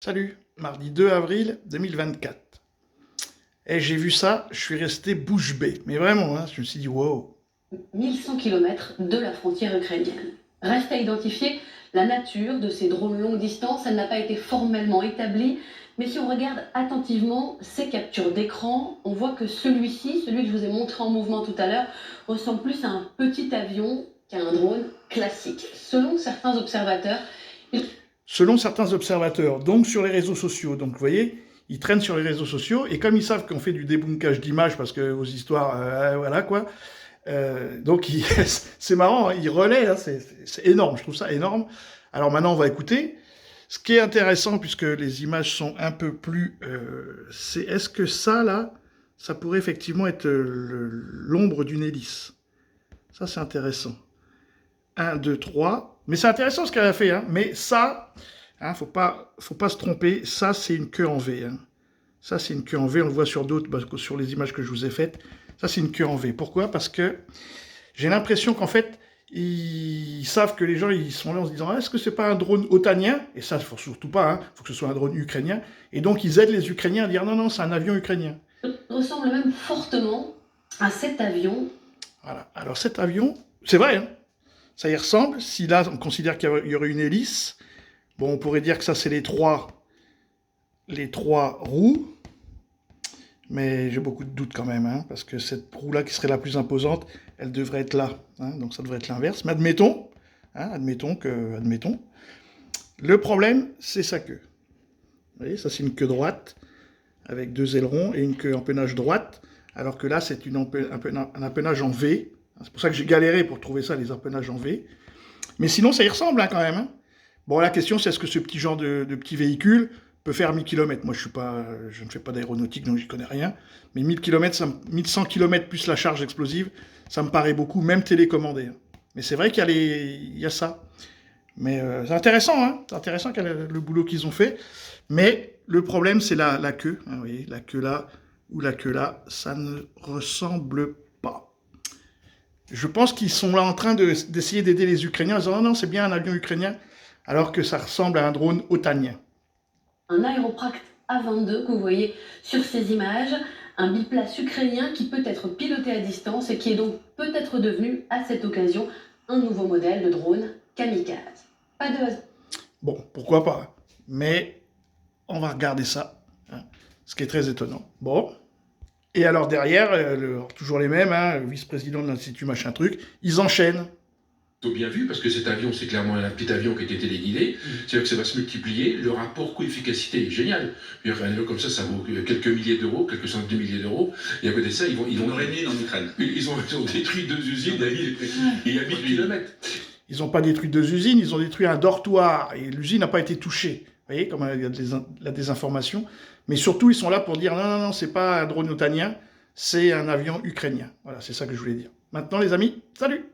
Salut, mardi 2 avril 2024. Et j'ai vu ça, je suis resté bouche bée. Mais vraiment, hein, je me suis dit, wow. 1100 km de la frontière ukrainienne. Reste à identifier la nature de ces drones longue distance. Elle n'a pas été formellement établie, mais si on regarde attentivement ces captures d'écran, on voit que celui-ci, celui que je vous ai montré en mouvement tout à l'heure, ressemble plus à un petit avion qu'à un drone classique. Selon certains observateurs, donc sur les réseaux sociaux. Donc vous voyez, ils traînent sur les réseaux sociaux, et comme ils savent qu'on fait du débunkage d'images, parce que vos histoires, voilà quoi, donc c'est marrant, hein, ils relaient, hein, c'est énorme, je trouve ça énorme. Alors maintenant, on va écouter. Ce qui est intéressant, puisque les images sont un peu plus... c'est est-ce que ça, là, ça pourrait effectivement être l'ombre d'une hélice? Ça, c'est intéressant. 1, 2, 3. Mais c'est intéressant ce qu'elle a fait, hein. Mais ça, hein, faut pas se tromper, ça, c'est une queue en V. Hein. Ça, c'est une queue en V, on le voit sur d'autres, sur les images que je vous ai faites. Ça, c'est une queue en V. Pourquoi? Parce que j'ai l'impression qu'en fait, ils savent que les gens, ils sont là en se disant, est-ce que c'est pas un drone otanien? Et ça, il faut surtout pas, hein, faut que ce soit un drone ukrainien. Et donc, ils aident les Ukrainiens à dire, non, non, c'est un avion ukrainien. Ressemble même fortement à cet avion. Voilà. Alors, cet avion, c'est vrai, hein, ça y ressemble. Si là, on considère qu'il y aurait une hélice, bon, on pourrait dire que ça, c'est les trois roues. Mais j'ai beaucoup de doutes quand même, hein, parce que cette roue-là qui serait la plus imposante, elle devrait être là. Hein, donc ça devrait être l'inverse. Mais admettons, hein, admettons. Le problème, c'est sa queue. Vous voyez, ça c'est une queue droite, avec deux ailerons et une queue empennage droite, alors que là, c'est un empennage en V. C'est pour ça que j'ai galéré pour trouver ça, les empennages en V. Mais sinon, ça y ressemble hein, quand même. Hein. Bon, la question, c'est est-ce que ce petit genre de petit véhicule peut faire 1000 km. Moi, je ne fais pas d'aéronautique, donc j'y connais rien. Mais 1000 km, 1100 km plus la charge explosive, ça me paraît beaucoup, même télécommandé. Hein. Mais c'est vrai qu'il y a ça. Mais c'est intéressant, hein. C'est intéressant le boulot qu'ils ont fait. Mais le problème, c'est la queue. Hein, vous voyez, la queue là ou la queue là, ça ne ressemble pas. Je pense qu'ils sont là en train d'essayer d'aider les Ukrainiens en disant non, non, c'est bien un avion ukrainien, alors que ça ressemble à un drone otanien. Un aéropracte A-22 que vous voyez sur ces images, un biplace ukrainien qui peut être piloté à distance et qui est donc peut-être devenu, à cette occasion, un nouveau modèle de drone kamikaze. Pas de hasard. Bon, pourquoi pas. Mais on va regarder ça, hein, ce qui est très étonnant. Bon. Et alors derrière, toujours les mêmes, hein, vice-président de l'Institut machin truc, ils enchaînent. Ils ont bien vu, parce que cet avion, c'est clairement un petit avion qui a été téléguidé, c'est-à-dire que ça va se multiplier, le rapport coût-efficacité est génial. Un avion comme ça vaut quelques milliers d'euros, quelques centaines de milliers d'euros, et à côté de ça, ils ont régné en Ukraine. Ils ont détruit 2 usines, il y a 1000 km. Ils n'ont pas détruit 2 usines, ils ont détruit un dortoir, et l'usine n'a pas été touchée. Vous voyez, comme il y a la désinformation. Mais surtout, ils sont là pour dire, non, non, non, c'est pas un drone otanien, c'est un avion ukrainien. Voilà, c'est ça que je voulais dire. Maintenant, les amis, salut!